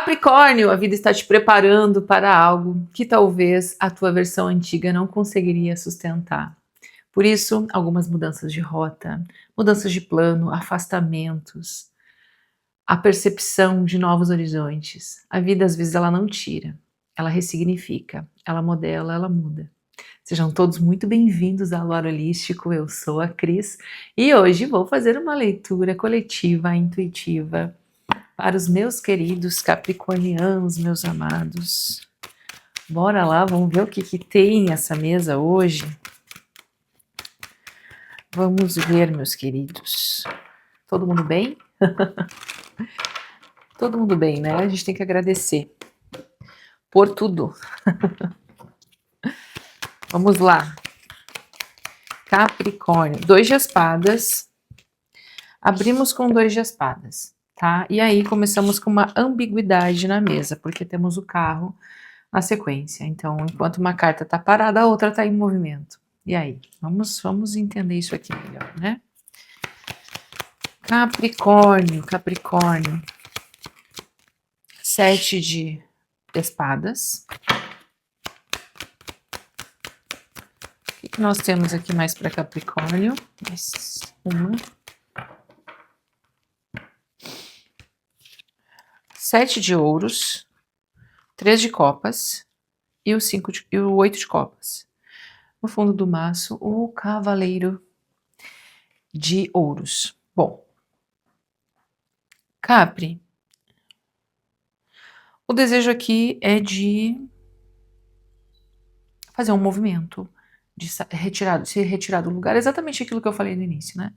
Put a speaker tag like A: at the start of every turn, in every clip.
A: Capricórnio, a vida está te preparando para algo que talvez a tua versão antiga não conseguiria sustentar. Por isso, algumas mudanças de rota, mudanças de plano, afastamentos, a percepção de novos horizontes. A vida, às vezes, ela não tira, ela ressignifica, ela modela, ela muda. Sejam todos muito bem-vindos ao Lar Holístico, eu sou a Cris e hoje vou fazer uma leitura coletiva, intuitiva, para os meus queridos capricornianos, meus amados. Bora lá, vamos ver o que tem essa mesa hoje. Vamos ver, meus queridos. Todo mundo bem? Todo mundo bem, né? A gente tem que agradecer por tudo. Vamos lá. Capricórnio, 2 de espadas. Abrimos com 2 de espadas, tá? E aí começamos com uma ambiguidade na mesa, porque temos o carro na sequência. Então, enquanto uma carta tá parada, a outra tá em movimento. E aí? Vamos entender isso aqui melhor, né? Capricórnio. 7 de espadas. O que nós temos aqui mais para Capricórnio? Uma. 7 de ouros. 3 de copas. E o 8 de copas. No fundo do maço, o cavaleiro de ouros. Bom, Capri, o desejo aqui é de fazer um movimento, de se retirar do lugar, exatamente aquilo que eu falei no início, né?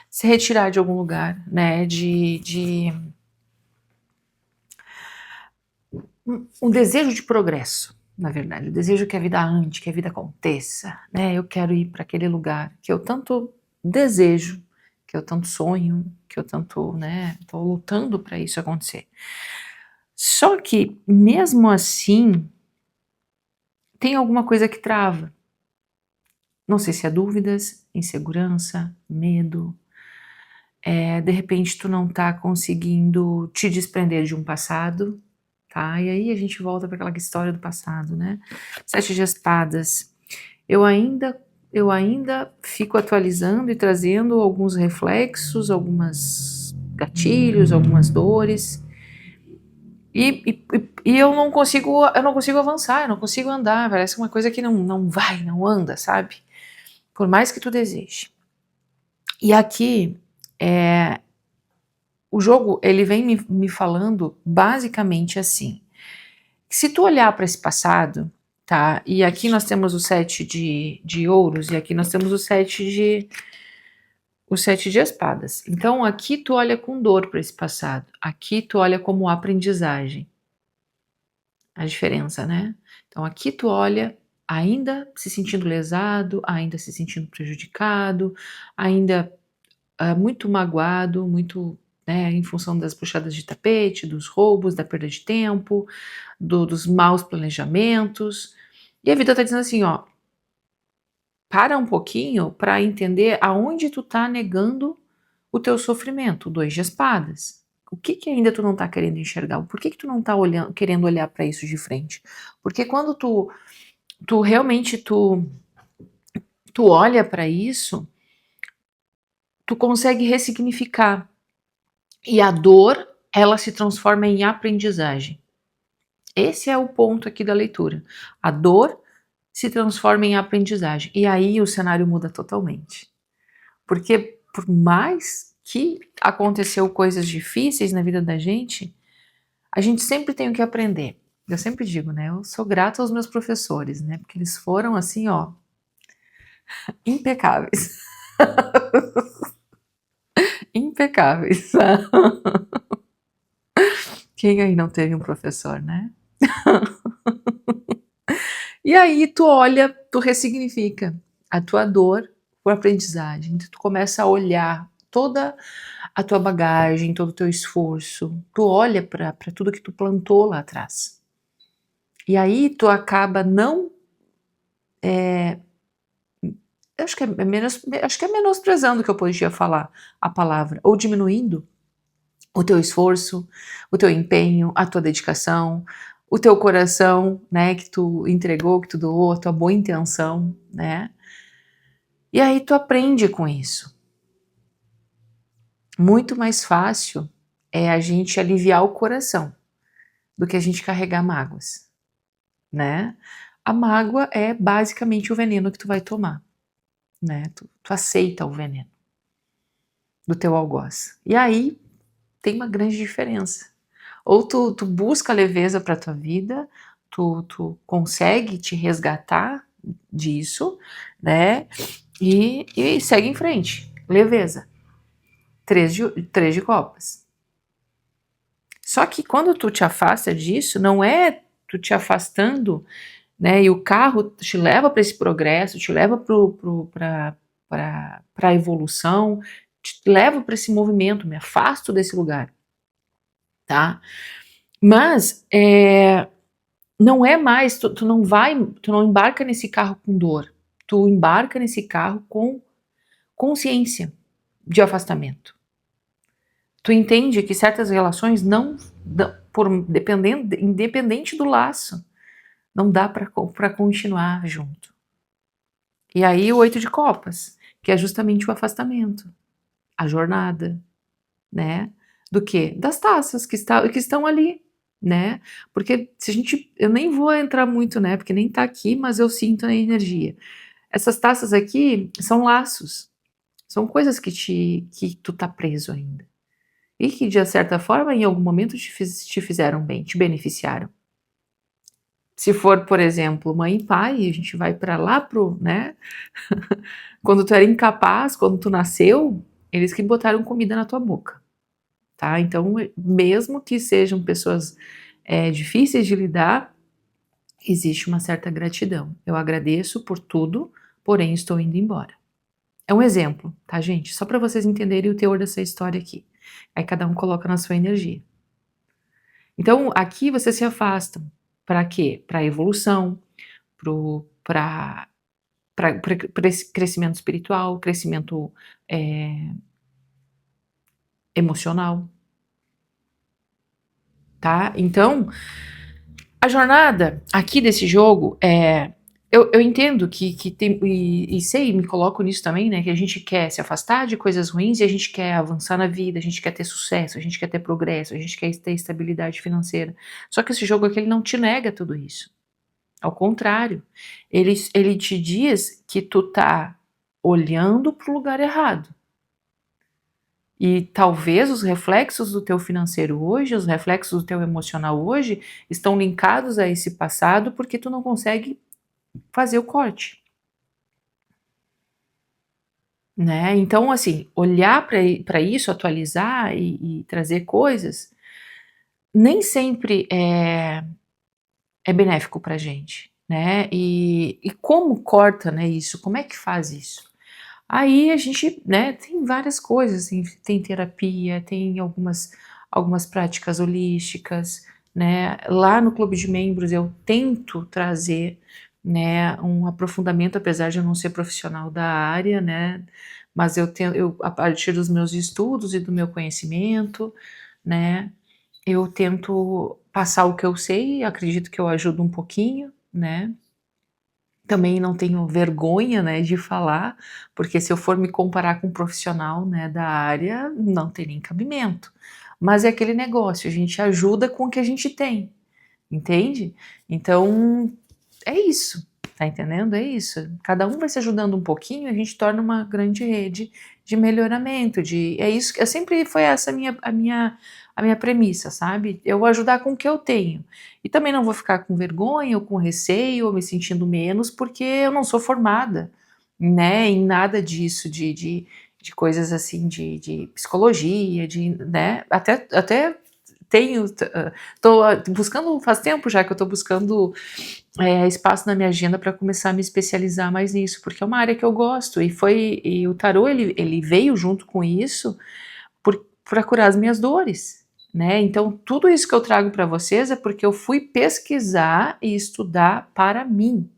A: Se retirar de algum lugar, né? Um desejo de progresso, na verdade, o desejo que a vida ande, que a vida aconteça, né? Eu quero ir para aquele lugar que eu tanto desejo, que eu tanto sonho, que eu tanto, né, tô lutando para isso acontecer. Só que, mesmo assim, tem alguma coisa que trava. Não sei se é dúvidas, insegurança, medo. De repente tu não tá conseguindo te desprender de um passado, tá? E aí a gente volta para aquela história do passado, né? 7 de espadas. Eu ainda fico atualizando e trazendo alguns reflexos, algumas gatilhos, algumas dores. E eu não consigo avançar, eu não consigo andar, parece uma coisa que não vai, não anda, sabe? Por mais que tu deseje. E aqui, o jogo, ele vem me falando basicamente assim, se tu olhar para esse passado, tá? E aqui nós temos o 7 de ouros e aqui nós temos o 7 de espadas. Então aqui tu olha com dor para esse passado, aqui tu olha como aprendizagem. A diferença, né? Então aqui tu olha ainda se sentindo lesado, ainda se sentindo prejudicado, ainda muito magoado, muito, né, em função das puxadas de tapete, dos roubos, da perda de tempo, dos maus planejamentos. E a vida tá dizendo assim, ó, para um pouquinho para entender aonde tu tá negando o teu sofrimento, 2 de espadas. O que ainda tu não tá querendo enxergar? Por que tu não tá querendo olhar para isso de frente? Porque quando tu realmente tu olha para isso, tu consegue ressignificar. E a dor, ela se transforma em aprendizagem. Esse é o ponto aqui da leitura. A dor se transforma em aprendizagem. E aí o cenário muda totalmente. Porque por mais que aconteceu coisas difíceis na vida da gente, a gente sempre tem o que aprender. Eu sempre digo, né? Eu sou grata aos meus professores, né? Porque eles foram assim, ó, impecáveis. Impecáveis. Quem aí não teve um professor, né? E aí tu olha, tu ressignifica a tua dor por aprendizagem. Então, tu começa a olhar toda a tua bagagem, todo o teu esforço. Tu olha para tudo que tu plantou lá atrás. E aí tu acaba não acho que é menosprezando que eu podia falar a palavra, ou diminuindo o teu esforço, o teu empenho, a tua dedicação, o teu coração, né, que tu entregou, que tu doou, a tua boa intenção, né? E aí tu aprende com isso. Muito mais fácil é a gente aliviar o coração do que a gente carregar mágoas, né? A mágoa é basicamente o veneno que tu vai tomar, né? Tu aceita o veneno do teu algoz. E aí tem uma grande diferença. Ou tu busca leveza para tua vida, tu consegue te resgatar disso, né? E segue em frente. Leveza. Três de copas. Só que quando tu te afasta disso, não é tu te afastando, né? E o carro te leva para esse progresso, te leva para a evolução, te leva para esse movimento, me afasto desse lugar, tá? Mas não é mais, tu não embarca nesse carro com dor, tu embarca nesse carro com consciência de afastamento. Tu entende que certas relações independente do laço, não dá para continuar junto. E aí o 8 de copas, que é justamente o afastamento, a jornada, né? Do quê? Das taças que estão ali, né? Porque eu nem vou entrar muito, né? Porque nem tá aqui, mas eu sinto a energia. Essas taças aqui são laços, são coisas que tu tá preso ainda. E que, de certa forma, em algum momento te fizeram bem, te beneficiaram. Se for, por exemplo, mãe e pai, a gente vai para lá né? Quando tu era incapaz, quando tu nasceu, eles que botaram comida na tua boca, tá? Então, mesmo que sejam pessoas difíceis de lidar, existe uma certa gratidão. Eu agradeço por tudo, porém estou indo embora. É um exemplo, tá, gente? Só para vocês entenderem o teor dessa história aqui. Aí cada um coloca na sua energia. Então, aqui vocês se afastam. Para quê? Para evolução, para crescimento espiritual, crescimento emocional, tá? Então, a jornada aqui desse jogo eu entendo que tem, e sei, me coloco nisso também, né, que a gente quer se afastar de coisas ruins e a gente quer avançar na vida, a gente quer ter sucesso, a gente quer ter progresso, a gente quer ter estabilidade financeira. Só que esse jogo aqui, ele não te nega tudo isso. Ao contrário, ele te diz que tu tá olhando pro lugar errado. E talvez os reflexos do teu financeiro hoje, os reflexos do teu emocional hoje, estão linkados a esse passado porque tu não consegue fazer o corte. Né? Então, assim, olhar para isso, atualizar e trazer coisas, nem sempre é benéfico pra gente, né? E como corta, né, isso? Como é que faz isso? Aí a gente, né, tem várias coisas, tem terapia, tem algumas práticas holísticas, né? Lá no clube de membros eu tento trazer, né, um aprofundamento, apesar de eu não ser profissional da área, né? Mas eu a partir dos meus estudos e do meu conhecimento, né, eu tento passar o que eu sei, acredito que eu ajudo um pouquinho, né? Também não tenho vergonha, né, de falar, porque se eu for me comparar com um profissional, né, da área, não tem nem cabimento. Mas é aquele negócio, a gente ajuda com o que a gente tem, entende? Então, é isso, tá entendendo? É isso. Cada um vai se ajudando um pouquinho, a gente torna uma grande rede de melhoramento, é isso, sempre foi essa a minha premissa, sabe? Eu vou ajudar com o que eu tenho. E também não vou ficar com vergonha ou com receio ou me sentindo menos porque eu não sou formada, né, em nada disso, de coisas assim, de psicologia, né, até tenho, tô buscando, faz tempo já que eu tô buscando espaço na minha agenda para começar a me especializar mais nisso, porque é uma área que eu gosto, e o tarô, ele veio junto com isso para curar as minhas dores, né? Então, tudo isso que eu trago para vocês é porque eu fui pesquisar e estudar para mim.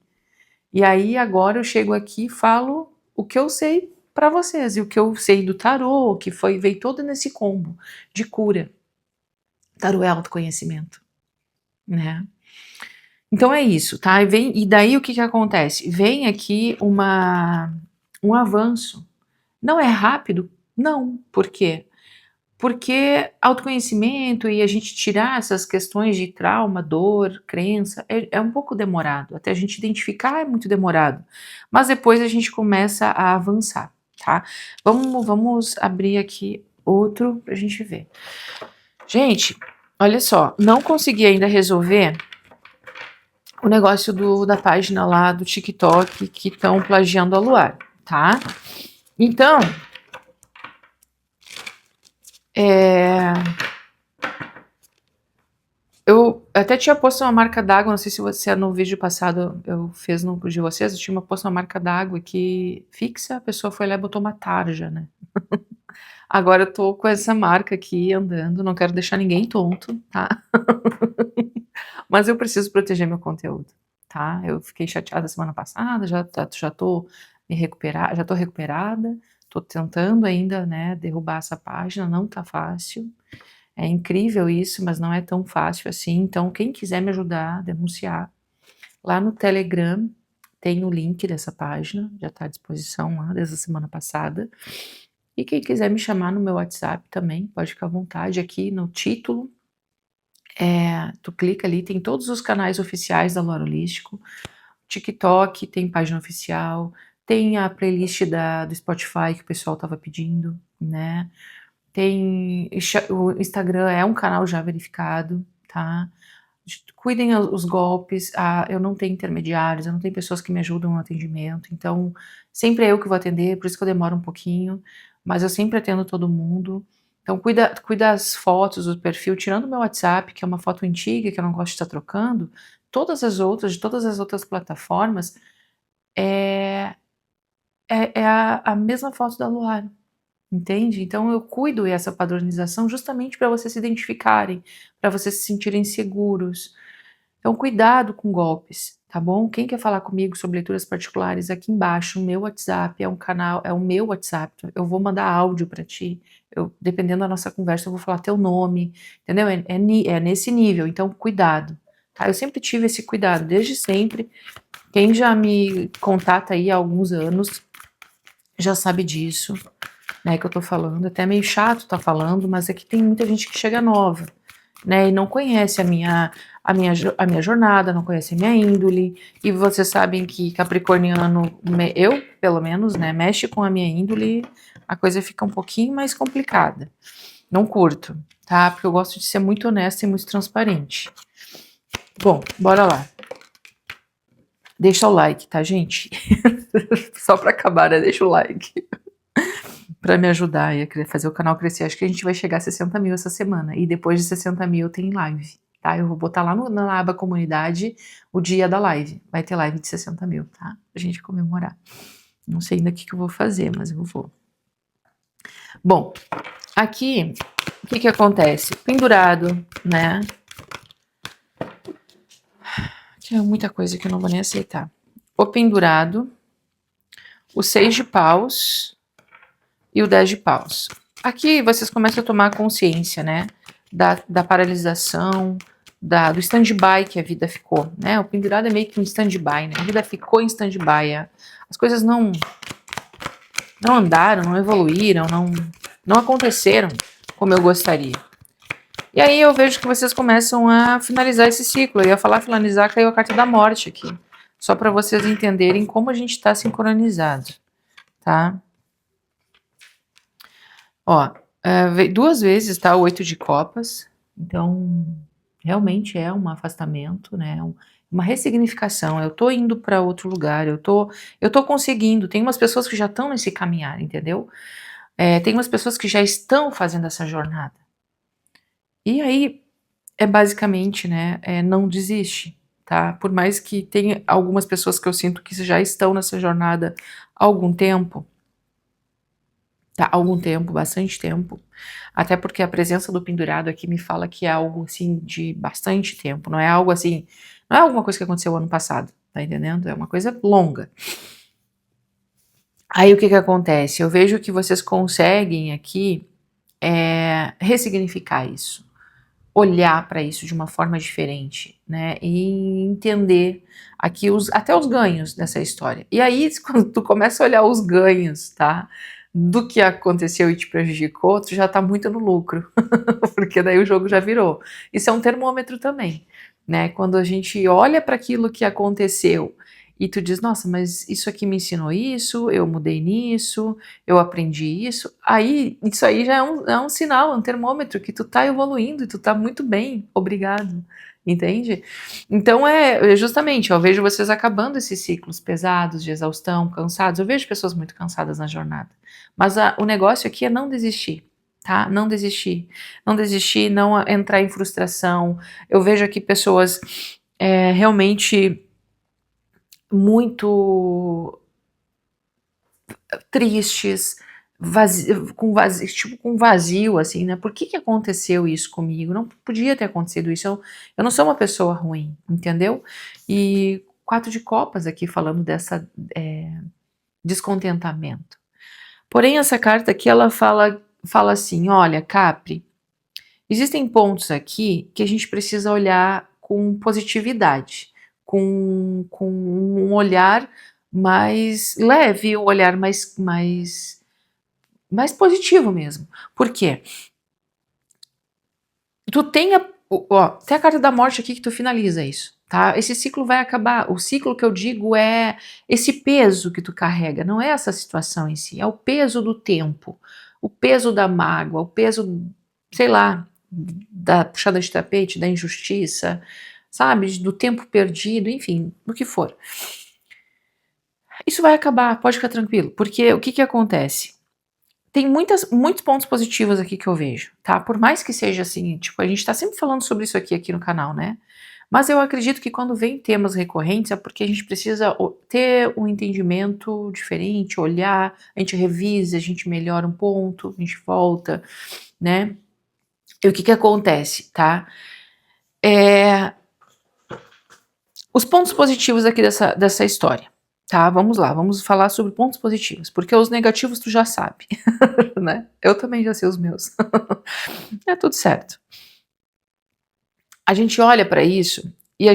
A: E aí, agora eu chego aqui e falo o que eu sei para vocês. E o que eu sei do tarô, que veio todo nesse combo de cura. Tarô é autoconhecimento, né? Então é isso, tá? E daí o que acontece? Vem aqui um avanço. Não é rápido? Não. Por quê? Porque autoconhecimento e a gente tirar essas questões de trauma, dor, crença, é um pouco demorado. Até a gente identificar é muito demorado. Mas depois a gente começa a avançar, tá? Vamos abrir aqui outro pra gente ver. Gente, olha só, não consegui ainda resolver o negócio da página lá do TikTok que estão plagiando a Luar, tá? Então, eu até tinha posto uma marca d'água, não sei se você no vídeo passado eu fiz no de vocês, eu tinha posto uma marca d'água aqui fixa, a pessoa foi lá e botou uma tarja, né? Agora eu tô com essa marca aqui andando, não quero deixar ninguém tonto, tá? Mas eu preciso proteger meu conteúdo, tá? Eu fiquei chateada semana passada, já tô já tô recuperada, tô tentando ainda, né, derrubar essa página, não tá fácil. É incrível isso, mas não é tão fácil assim. Então, quem quiser me ajudar a denunciar, lá no Telegram tem o link dessa página, já está à disposição lá desde a semana passada. E quem quiser me chamar no meu WhatsApp também, pode ficar à vontade aqui no título. Tu clica ali, tem todos os canais oficiais da Luar Holístico. TikTok tem página oficial, tem a playlist do Spotify que o pessoal estava pedindo, né? O Instagram é um canal já verificado, tá? Cuidem os golpes, eu não tenho intermediários, eu não tenho pessoas que me ajudam no atendimento, então sempre é eu que vou atender, por isso que eu demoro um pouquinho, mas eu sempre atendo todo mundo. Então cuida as fotos do perfil, tirando o meu WhatsApp, que é uma foto antiga, que eu não gosto de estar trocando, de todas as outras plataformas, é, é a mesma foto da Luar. Entende? Então eu cuido essa padronização justamente para vocês se identificarem, para vocês se sentirem seguros. Então cuidado com golpes, tá bom? Quem quer falar comigo sobre leituras particulares, aqui embaixo, o meu WhatsApp é um canal, é o meu WhatsApp. Eu vou mandar áudio para ti. Dependendo da nossa conversa, eu vou falar teu nome, entendeu? É nesse nível, então cuidado. Tá? Eu sempre tive esse cuidado, desde sempre. Quem já me contata aí há alguns anos já sabe disso, né, que eu tô falando. Até meio chato tá falando, mas é que tem muita gente que chega nova, né, e não conhece a minha jornada, não conhece a minha índole, e vocês sabem que capricorniano, eu, pelo menos, né, mexe com a minha índole, a coisa fica um pouquinho mais complicada. Não curto, tá? Porque eu gosto de ser muito honesta e muito transparente. Bom, bora lá. Deixa o like, tá, gente? Só pra acabar, né? Deixa o like. Pra me ajudar e a fazer o canal crescer. Acho que a gente vai chegar a 60 mil essa semana. E depois de 60 mil tem live, tá? Eu vou botar lá na aba comunidade o dia da live. Vai ter live de 60 mil, tá? Pra gente comemorar. Não sei ainda o que eu vou fazer, mas eu vou. Bom, aqui, o que acontece? Pendurado, né? Tinha muita coisa que eu não vou nem aceitar. O pendurado, o 6 de paus e o 10 de paus. Aqui vocês começam a tomar consciência, né, da paralisação, do stand-by que a vida ficou, né, o pendurado é meio que um stand-by, né, a vida ficou em stand-by, as coisas não andaram, não evoluíram, não aconteceram como eu gostaria. E aí eu vejo que vocês começam a finalizar esse ciclo. Eu ia falar finalizar, caiu a carta da morte aqui. Só para vocês entenderem como a gente está sincronizado, tá? Ó, veio 2 vezes, tá? O 8 de copas. Então, realmente é um afastamento, né? Uma ressignificação. Eu tô indo para outro lugar, eu tô conseguindo. Tem umas pessoas que já estão nesse caminhar, entendeu? Tem umas pessoas que já estão fazendo essa jornada. E aí, basicamente, né, não desiste, tá? Por mais que tenha algumas pessoas que eu sinto que já estão nessa jornada há algum tempo, tá? Algum tempo, bastante tempo. Até porque a presença do pendurado aqui me fala que é algo, assim, de bastante tempo. Não é algo assim, não é alguma coisa que aconteceu ano passado, tá entendendo? É uma coisa longa. Aí o que que acontece? Eu vejo que vocês conseguem aqui ressignificar isso, olhar para isso de uma forma diferente, né? E entender aqui até os ganhos dessa história. E aí, quando tu começa a olhar os ganhos, tá? Do que aconteceu e te prejudicou, tu já tá muito no lucro, porque daí o jogo já virou. Isso é um termômetro também, né? Quando a gente olha para aquilo que aconteceu e tu diz, nossa, mas isso aqui me ensinou isso, eu mudei nisso, eu aprendi isso, aí isso aí já é um sinal, um termômetro que tu tá evoluindo e tu tá muito bem, obrigado, entende? Então justamente, eu vejo vocês acabando esses ciclos pesados de exaustão, cansados, eu vejo pessoas muito cansadas na jornada, mas o negócio aqui é não desistir, tá? Não desistir, não desistir, não entrar em frustração. Eu vejo aqui pessoas realmente muito tristes, com vazio, assim, né? Por que que aconteceu isso comigo? Não podia ter acontecido isso. Eu não sou uma pessoa ruim, entendeu? E 4 de copas aqui falando dessa descontentamento. Porém, essa carta aqui, ela fala assim, olha, Capri, existem pontos aqui que a gente precisa olhar com positividade, com um olhar mais leve, um olhar mais positivo mesmo. Por quê? Tu tem tem a carta da morte aqui que tu finaliza isso, tá? Esse ciclo vai acabar. O ciclo que eu digo é esse peso que tu carrega, não é essa situação em si, é o peso do tempo, o peso da mágoa, o peso, sei lá, da puxada de tapete, da injustiça, sabe? Do tempo perdido, enfim, do que for. Isso vai acabar, pode ficar tranquilo, porque o que que acontece? Tem muitos pontos positivos aqui que eu vejo, tá? Por mais que seja assim, tipo, a gente tá sempre falando sobre isso aqui no canal, né? Mas eu acredito que quando vem temas recorrentes é porque a gente precisa ter um entendimento diferente, olhar, a gente revisa, a gente melhora um ponto, a gente volta, né? E o que que acontece, tá? Os pontos positivos aqui dessa história, tá? Vamos lá, vamos falar sobre pontos positivos, porque os negativos tu já sabe, né? Eu também já sei os meus. É tudo certo. A gente olha para isso e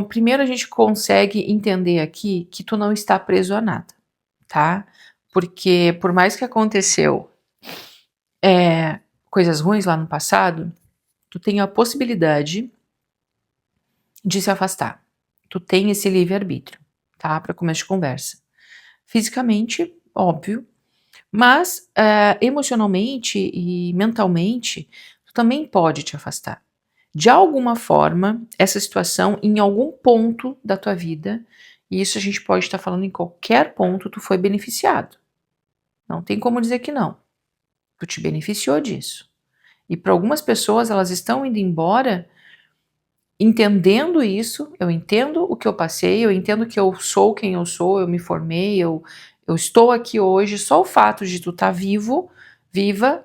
A: primeiro a gente consegue entender aqui que tu não está preso a nada, tá? Porque por mais que aconteceu coisas ruins lá no passado, tu tem a possibilidade de se afastar. Tu tem esse livre-arbítrio, tá? Para começo de conversa. Fisicamente, óbvio, mas emocionalmente e mentalmente, tu também pode te afastar. De alguma forma, essa situação, em algum ponto da tua vida, e isso a gente pode estar falando em qualquer ponto, tu foi beneficiado. Não tem como dizer que não. Tu te beneficiou disso. E para algumas pessoas, elas estão indo embora entendendo isso, eu entendo o que eu passei, eu entendo que eu sou quem eu sou, eu me formei, eu estou aqui hoje, só o fato de tu estar vivo, viva,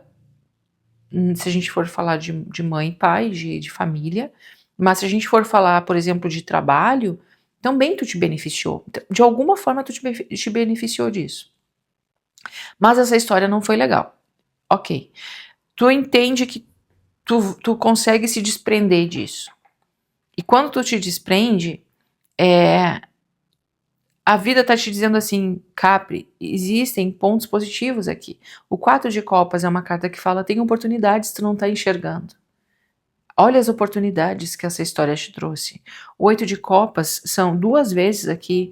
A: se a gente for falar de mãe e pai, de família, mas se a gente for falar, por exemplo, de trabalho, também tu te beneficiou. De alguma forma tu te beneficiou disso. Mas essa história não foi legal. Ok. Tu entende que tu consegue se desprender disso. E quando tu te desprende, a vida tá te dizendo assim, Capri, existem pontos positivos aqui. O 4 de copas é uma carta que fala, tem oportunidades que tu não tá enxergando. Olha as oportunidades que essa história te trouxe. O 8 de copas são 2 vezes aqui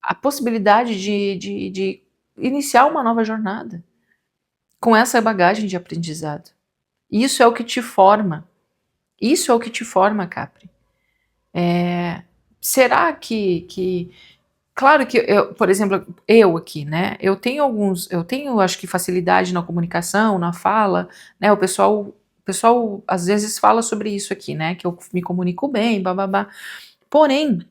A: a possibilidade de iniciar uma nova jornada com essa bagagem de aprendizado. Isso é o que te forma. Isso é o que te forma, Capri. Será que claro que eu, por exemplo, eu aqui, né? Eu tenho, acho que facilidade na comunicação, na fala, né? O pessoal às vezes fala sobre isso aqui, né? Que eu me comunico bem, bababá. Porém,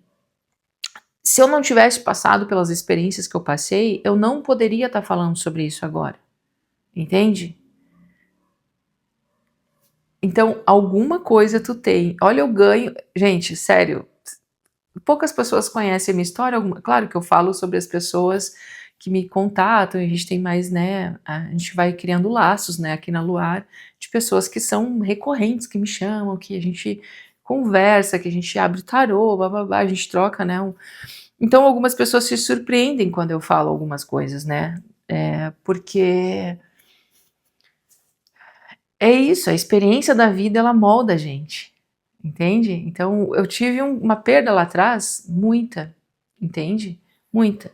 A: se eu não tivesse passado pelas experiências que eu passei, eu não poderia estar falando sobre isso agora. Entende? Então, alguma coisa tu tem. Olha, eu ganho. Gente, sério, poucas pessoas conhecem a minha história. Claro que eu falo sobre as pessoas que me contatam, e a gente tem mais, né, a gente vai criando laços, né, aqui na Luar, de pessoas que são recorrentes, que me chamam, que a gente conversa, que a gente abre o tarô, bababá, a gente troca, né, então algumas pessoas se surpreendem quando eu falo algumas coisas, né, porque é isso, a experiência da vida, ela molda a gente, entende? Então eu tive uma perda lá atrás, muita, entende? Muita.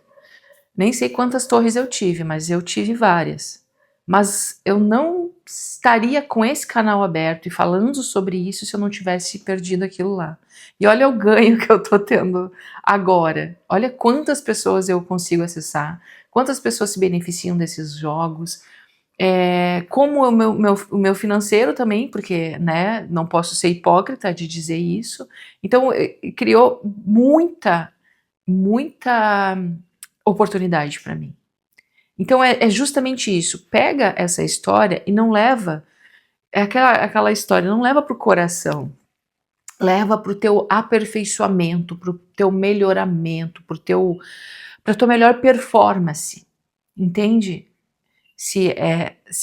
A: Nem sei quantas torres eu tive, mas eu tive várias. Mas eu não estaria com esse canal aberto e falando sobre isso se eu não tivesse perdido aquilo lá. E olha o ganho que eu tô tendo agora. Olha quantas pessoas eu consigo acessar, quantas pessoas se beneficiam desses jogos. Como o meu financeiro também, porque, né, não posso ser hipócrita de dizer isso. Então, criou muita oportunidade para mim. Então é justamente isso. Pega essa história e não leva, aquela história, não leva para o coração. Leva para o teu aperfeiçoamento, para o teu melhoramento, para tua melhor performance. Entende? Se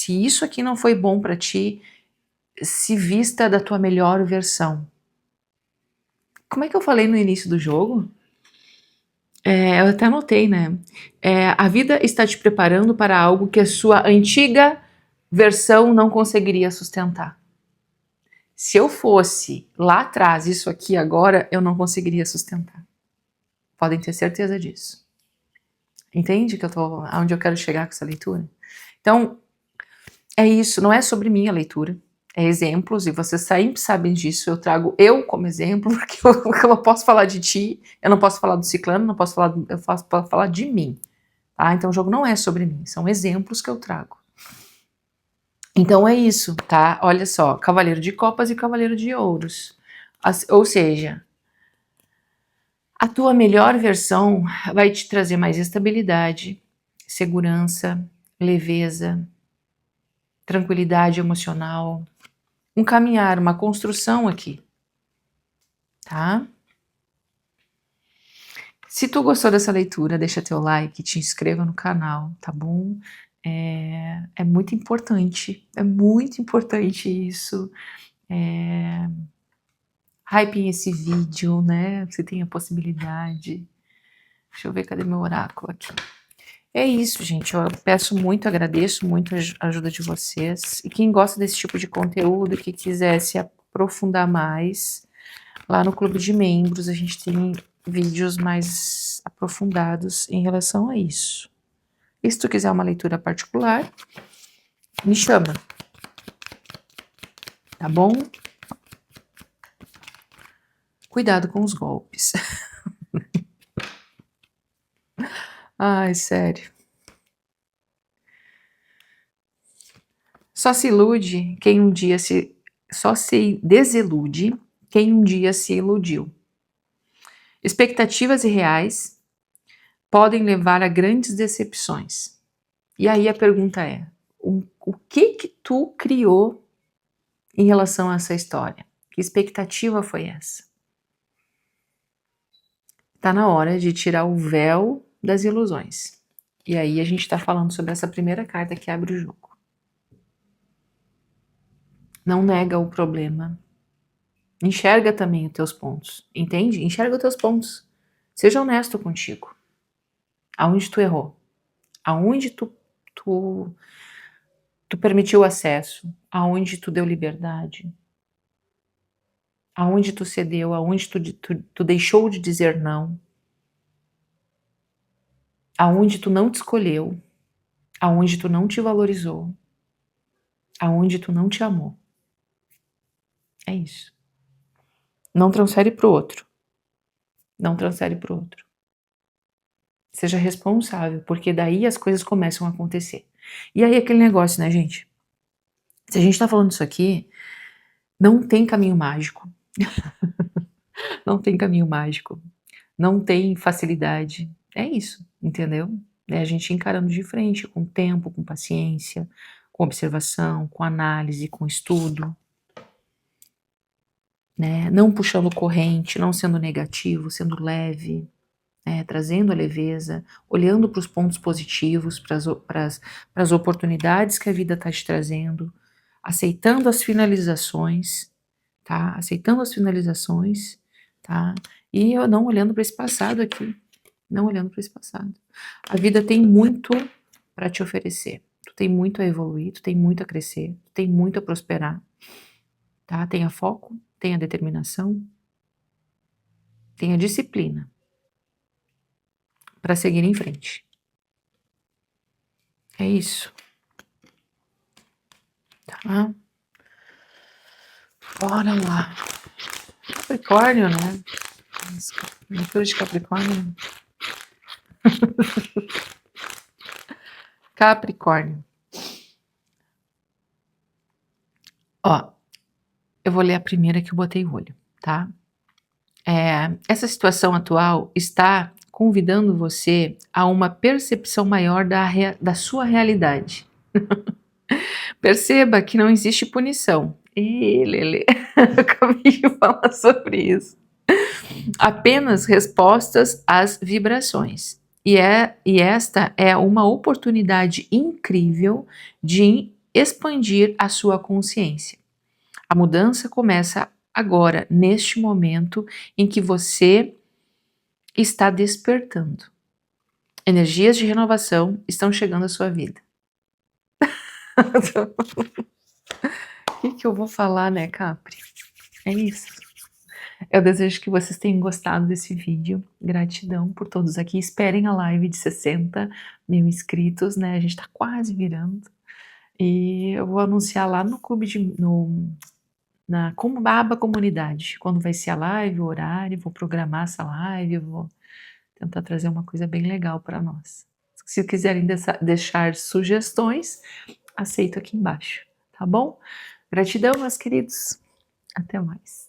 A: isso aqui não foi bom para ti, se vista da tua melhor versão. Como é que eu falei no início do jogo? Eu até anotei, né? A vida está te preparando para algo que a sua antiga versão não conseguiria sustentar. Se eu fosse lá atrás, isso aqui agora, eu não conseguiria sustentar. Podem ter certeza disso. Entende que aonde eu quero chegar com essa leitura? Então, é isso, não é sobre mim a leitura. É exemplos, e vocês sempre sabem disso. Eu trago eu como exemplo, porque eu não posso falar de ti, eu não posso falar do ciclano, não posso falar, eu posso falar de mim. Tá? Então o jogo não é sobre mim, são exemplos que eu trago. Então é isso, tá? Olha só, Cavaleiro de Copas e Cavaleiro de Ouros. Ou seja, a tua melhor versão vai te trazer mais estabilidade, segurança, leveza, tranquilidade emocional, um caminhar, uma construção aqui, tá? Se tu gostou dessa leitura, deixa teu like, te inscreva no canal, tá bom? É muito importante isso. Hypem esse vídeo, né? Se tem a possibilidade. Deixa eu ver, cadê meu oráculo aqui? É isso, gente. Eu peço muito, agradeço muito a ajuda de vocês. E quem gosta desse tipo de conteúdo, que quiser se aprofundar mais, lá no Clube de Membros a gente tem vídeos mais aprofundados em relação a isso. E se tu quiser uma leitura particular, me chama. Tá bom? Cuidado com os golpes. Ai, sério. Só se desilude quem um dia se iludiu. Expectativas irreais podem levar a grandes decepções. E aí a pergunta é, o que tu criou em relação a essa história? Que expectativa foi essa? Tá na hora de tirar o véu das ilusões. E aí a gente tá falando sobre essa primeira carta que abre o jogo. Não nega o problema. Enxerga também os teus pontos, entende? Enxerga os teus pontos. Seja honesto contigo. Aonde tu errou? Aonde tu permitiu acesso? Aonde tu deu liberdade? Aonde tu cedeu? Aonde tu deixou de dizer não? Aonde tu não te escolheu? Aonde tu não te valorizou? Aonde tu não te amou? É isso. Não transfere pro outro. Não transfere pro outro. Seja responsável, porque daí as coisas começam a acontecer. E aí aquele negócio, né, gente? Se a gente tá falando isso aqui, não tem caminho mágico. Não tem caminho mágico. Não tem facilidade. É isso, entendeu? É a gente encarando de frente, com tempo, com paciência, com observação, com análise, com estudo. Né? Não puxando corrente, não sendo negativo, sendo leve. né, trazendo a leveza, olhando para os pontos positivos, para as oportunidades que a vida está te trazendo, aceitando as finalizações, tá? Aceitando as finalizações, tá? E eu não olhando para esse passado aqui, não olhando para esse passado. A vida tem muito para te oferecer. Tu tem muito a evoluir, tu tem muito a crescer, tu tem muito a prosperar, tá? Tenha foco, tenha determinação, tenha disciplina para seguir em frente. É isso. Tá? Bora lá. Capricórnio, né? Leitura de Capricórnio. Capricórnio. Ó, eu vou ler a primeira que eu botei o olho, tá? Essa situação atual está convidando você a uma percepção maior da sua realidade. Perceba que não existe punição. Ih, Lele, eu acabei de falar sobre isso. Apenas respostas às vibrações. E esta é uma oportunidade incrível de expandir a sua consciência. A mudança começa agora, neste momento em que você está despertando. Energias de renovação estão chegando à sua vida. O que eu vou falar, né, Capri? É isso. Eu desejo que vocês tenham gostado desse vídeo. Gratidão por todos aqui. Esperem a live de 60 mil inscritos, né? A gente tá quase virando. E eu vou anunciar lá no clube na aba comunidade, quando vai ser a live, o horário, vou programar essa live, vou tentar trazer uma coisa bem legal para nós. Se quiserem deixar sugestões, aceito aqui embaixo, tá bom? Gratidão, meus queridos. Até mais.